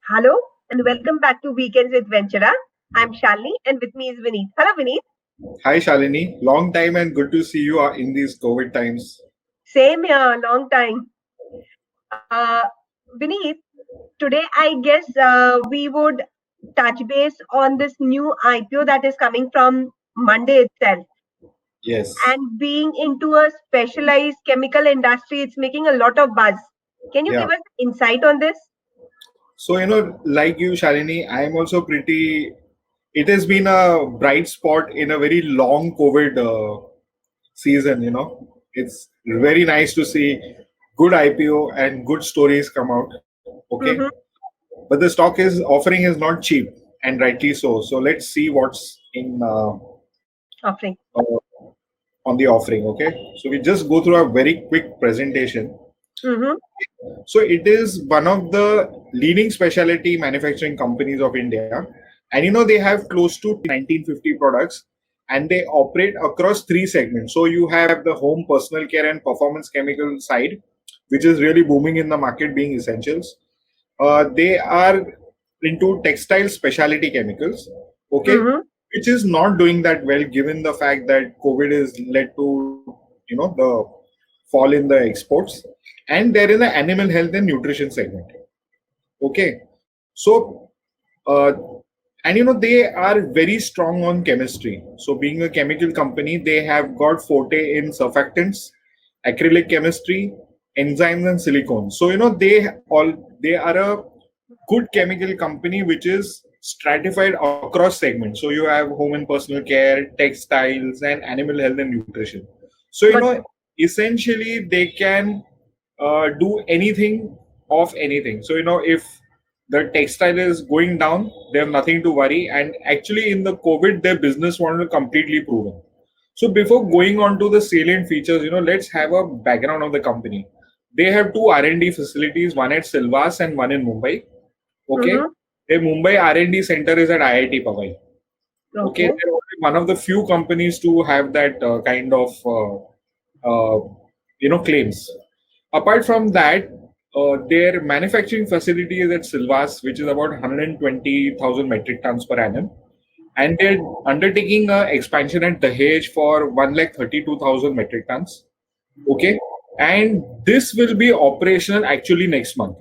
Hello and welcome back to Weekends with Ventura. I'm Shalini and with me is Vineet. Hello Vineet. Hi Shalini, long time and good to see you in these COVID times. Same here, long time. Uh, Vineet, today I guess we would touch base on this new IPO that is coming from Monday itself. Yes. And being into a specialized chemical industry, it's making a lot of buzz. Can you Yeah. give us insight on this? So, like you, Shalini, I am also pretty. It has been a bright spot in a very long COVID season, It's very nice to see good IPO and good stories come out. Okay. Mm-hmm. But the stock is offering is not cheap, and rightly so. So let's see what's in Offering. on the offering. Okay. So we just go through a very quick presentation. Mm-hmm. So it is one of the leading specialty manufacturing companies of India. And they have close to 1950 products and they operate across three segments. So you have the home, personal care, and performance chemical side, which is really booming in the market, being essentials. They are into textile specialty chemicals, okay, Mm-hmm. which is not doing that well given the fact that COVID has led to, the fall in the exports. And they're in the animal health and nutrition segment. Okay. So, uh, and they are very strong on chemistry. So, being a chemical company, they have got forte in surfactants, acrylic chemistry, enzymes, and silicone. So, they are a good chemical company which is stratified across segments. So, you have home and personal care, textiles, and animal health and nutrition. So, Got essentially they can do anything of anything. So, if the textile is going down, they have nothing to worry. And actually, in the COVID, their business model completely proven. So, before going on to the salient features, let's have a background of the company. They have two R&D facilities, one at Silvas and one in Mumbai. Okay, Mm-hmm. their Mumbai R&D center is at IIT Powai. Okay, Okay. they're only one of the few companies to have that kind of claims. Apart from that, their manufacturing facility is at Silvas, which is about 120,000 metric tons per annum, and they're undertaking a expansion at Dahej for 132,000 metric tons. Okay, and this will be operational actually next month.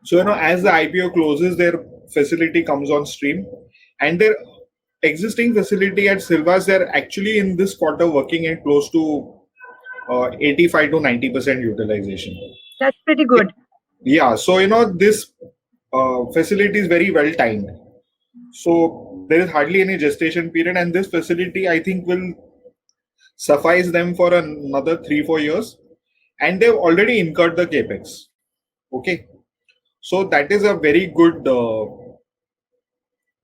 So, as the IPO closes, their facility comes on stream, and their existing facility at Silvas, they're actually in this quarter working at close to 85 to 90% utilization. That's pretty good. Yeah, so this facility is very well timed. So there is hardly any gestation period, and this facility I think will suffice them for another 3 4 years, and they've already incurred the capex. Okay, so that is a very good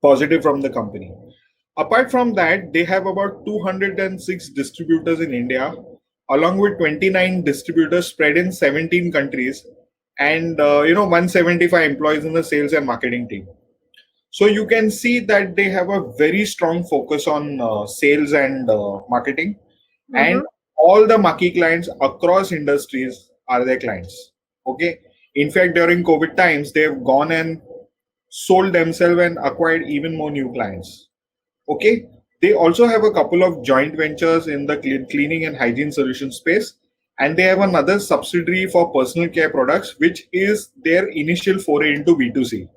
positive from the company. Apart from that, they have about 206 distributors in India, along with 29 distributors spread in 17 countries, and 175 employees in the sales and marketing team. So you can see that they have a very strong focus on sales and marketing, and Mm-hmm. all the marquee clients across industries are their clients. Okay. In fact, during COVID times, they've gone and sold themselves and acquired even more new clients. Okay. They also have a couple of joint ventures in the cleaning and hygiene solution space. And they have another subsidiary for personal care products, which is their initial foray into B2C.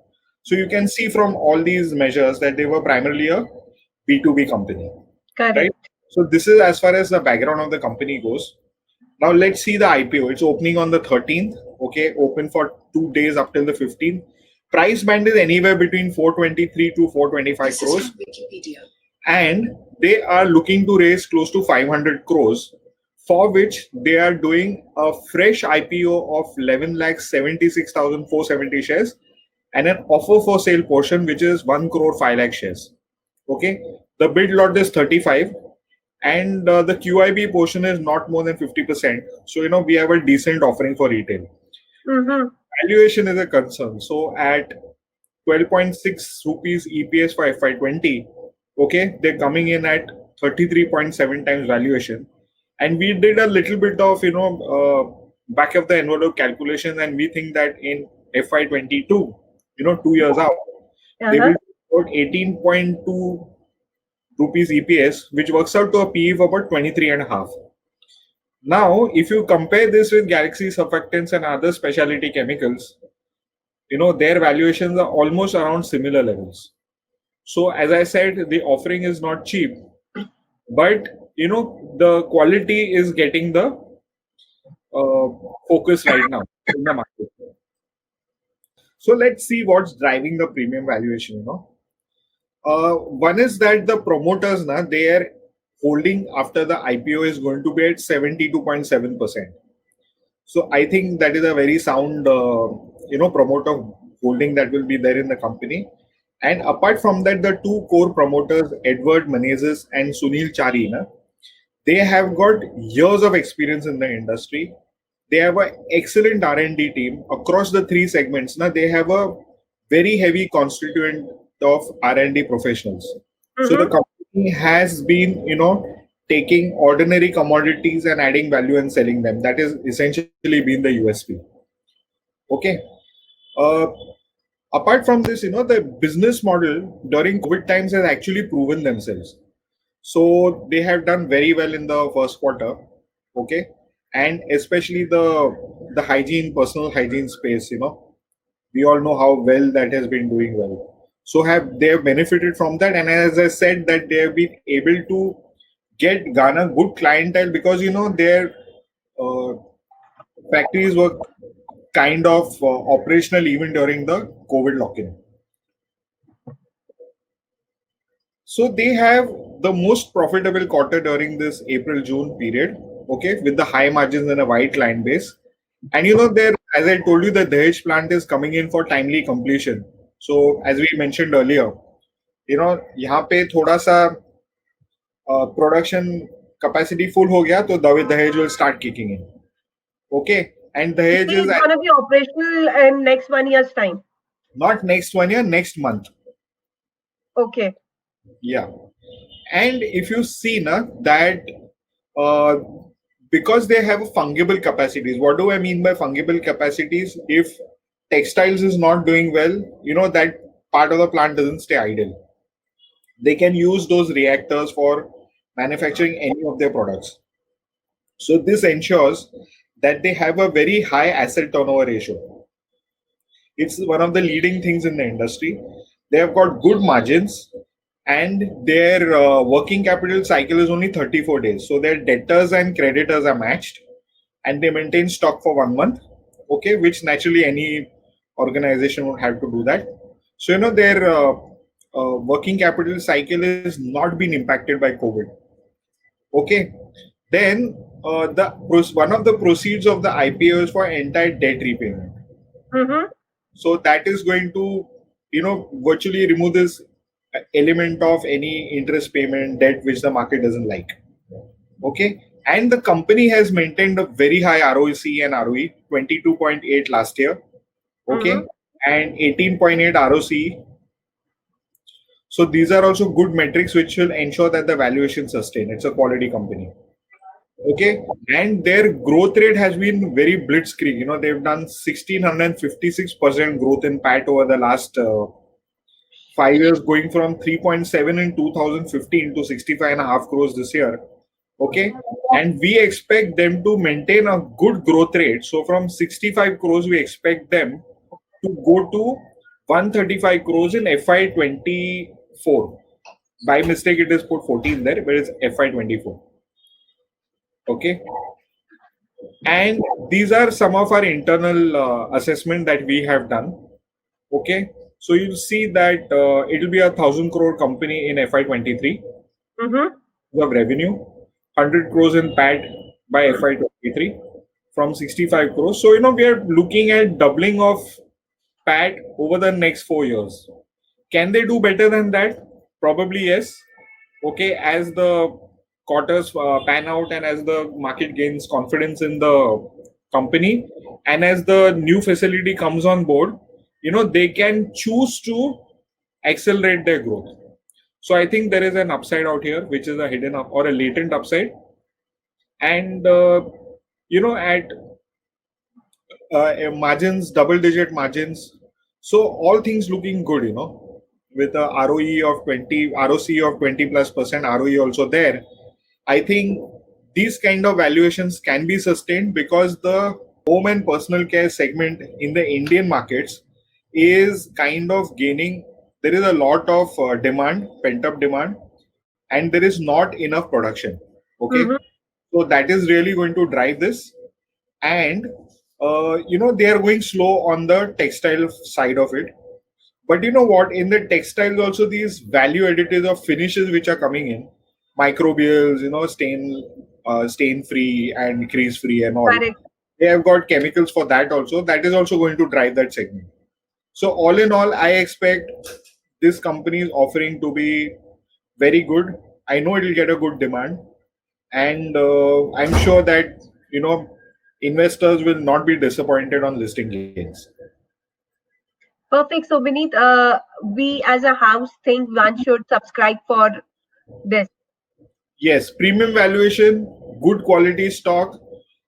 So you can see from all these measures that they were primarily a B2B company, right? Correct. So this is as far as the background of the company goes. Now let's see the IPO. It's opening on the 13th. Okay, open for 2 days up till the 15th. Price band is anywhere between 423 to 425 crores. And they are looking to raise close to 500 crores, for which they are doing a fresh IPO of 11 lakh 76,470 shares and an offer for sale portion which is 1 crore 5 lakh shares. Okay, the bid lot is 35 and the QIB portion is not more than 50%. So, we have a decent offering for retail. Mm-hmm. Valuation is a concern. So, at 12.6 rupees EPS for FY20, okay, they're coming in at 33.7 times valuation. And we did a little bit of, back of the envelope calculations, and we think that in FY22, 2 years out, they Uh-huh. will do about 18.2 rupees EPS, which works out to a PE of about 23 and a half. Now, if you compare this with Galaxy surfactants and other specialty chemicals, their valuations are almost around similar levels. So, as I said, the offering is not cheap, but the quality is getting the uh, focus right now in the market. So, let's see what's driving the premium valuation. One is that the promoters, their holding after the IPO is going to be at 72.7%. So I think that is a very sound, promoter holding that will be there in the company. And apart from that, the two core promoters, Edward Menezes and Sunil Chari, they have got years of experience in the industry. They have an excellent R&D team across the three segments. Now they have a very heavy constituent of R&D professionals. So the Mm-hmm. company has been, taking ordinary commodities and adding value and selling them. That is essentially been the USP. Okay. Uh, Apart from this, the business model during COVID times has actually proven themselves. So they have done very well in the first quarter. Okay. And especially the hygiene, personal hygiene space, we all know how well that has been doing well. So they have benefited from that, and as I said, that they have been able to garner good clientele because their uh, factories were kind of operational even during the COVID lock-in. So they have the most profitable quarter during this April-June period, okay, with the high margins and a wide client base. And there, as I told you, the Dahej plant is coming in for timely completion. So as we mentioned earlier, यहाँ पे थोड़ा सा production capacity full हो गया तो Dahej will start kicking in. Okay, and Dahej is It's gonna be operational in next 1 year's time. not next 1 year, next month. Okay. Yeah, and if you see that uh, because they have fungible capacities. What do I mean by fungible capacities? If textiles is not doing well, that part of the plant doesn't stay idle. They can use those reactors for manufacturing any of their products. So this ensures that they have a very high asset turnover ratio. It's one of the leading things in the industry. They have got good margins, and their working capital cycle is only 34 days. So their debtors and creditors are matched, and they maintain stock for 1 month, okay, which naturally any organization would have to do that. So, their working capital cycle is not been impacted by COVID. Okay. Then one of the proceeds of the IPO is for entire debt repayment. Mm-hmm. So that is going to, virtually remove this element of any interest payment debt which the market doesn't like. Okay. And the company has maintained a very high ROC and ROE, 22.8 last year. Okay. Mm-hmm. And 18.8 ROC. So these are also good metrics which will ensure that the valuation sustain. It's a quality company. Okay. And their growth rate has been very blitzkrieg. They've done 1656% growth in PAT over the last 5 years, going from 3.7 in 2015 to 65.5 crores this year. Okay. And we expect them to maintain a good growth rate. So from 65 crores, we expect them to go to 135 crores in FY24. By mistake, it is put 14 there, but it's FY24. Okay. And these are some of our internal assessment that we have done. Okay. So you'll see that it will be 1,000 crore company in FY23 Mm-hmm. of revenue, 100 crores in PAT by FY23 from 65 crores. So, we are looking at doubling of PAT over the next 4 years. Can they do better than that? Probably yes. Okay, as the quarters pan out and as the market gains confidence in the company and as the new facility comes on board, they can choose to accelerate their growth. So I think there is an upside out here, which is a hidden up or a latent upside. And, at margins, double digit margins, So all things looking good, with a ROE of 20, ROC of 20+%, ROE also there. I think these kind of valuations can be sustained because the home and personal care segment in the Indian markets is kind of gaining. There is a lot of demand, pent up demand, and there is not enough production. Okay, Mm-hmm. so that is really going to drive this. And they are going slow on the textile side of it. But you know what? In the textiles, also these value additives of finishes which are coming in, microbials, stain free and crease free and all. Correct. They have got chemicals for that also. That is also going to drive that segment. So all in all, I expect this company's offering to be very good. I know it will get a good demand, and I'm sure that investors will not be disappointed on listing gains. Perfect. So, Vineet, we as a house think one should subscribe for this. Yes, premium valuation, good quality stock,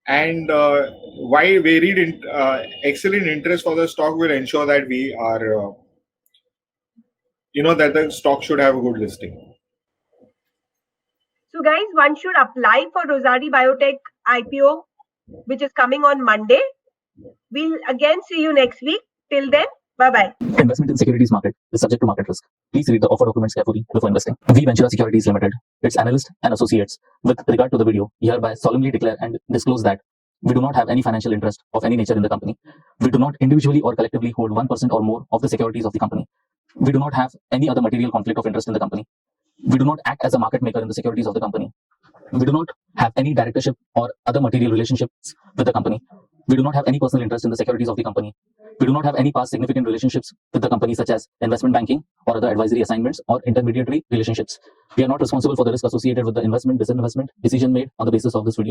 and wide varied, excellent interest for the stock will ensure that we are, that the stock should have a good listing. So, guys, one should apply for Rossari Biotech IPO, which is coming on Monday. We'll again see you next week. Till then, bye-bye. Investment in securities market is subject to market risk. Please read the offer documents carefully before investing. We Ventura Securities Limited, its analysts and associates, with regard to the video, hereby solemnly declare and disclose that we do not have any financial interest of any nature in the company. We do not individually or collectively hold 1% or more of the securities of the company. We do not have any other material conflict of interest in the company. We do not act as a market maker in the securities of the company. We do not have any directorship or other material relationships with the company. We do not have any personal interest in the securities of the company. We do not have any past significant relationships with the company, such as investment banking or other advisory assignments or intermediary relationships. We are not responsible for the risk associated with the investment, disinvestment decision made on the basis of this video.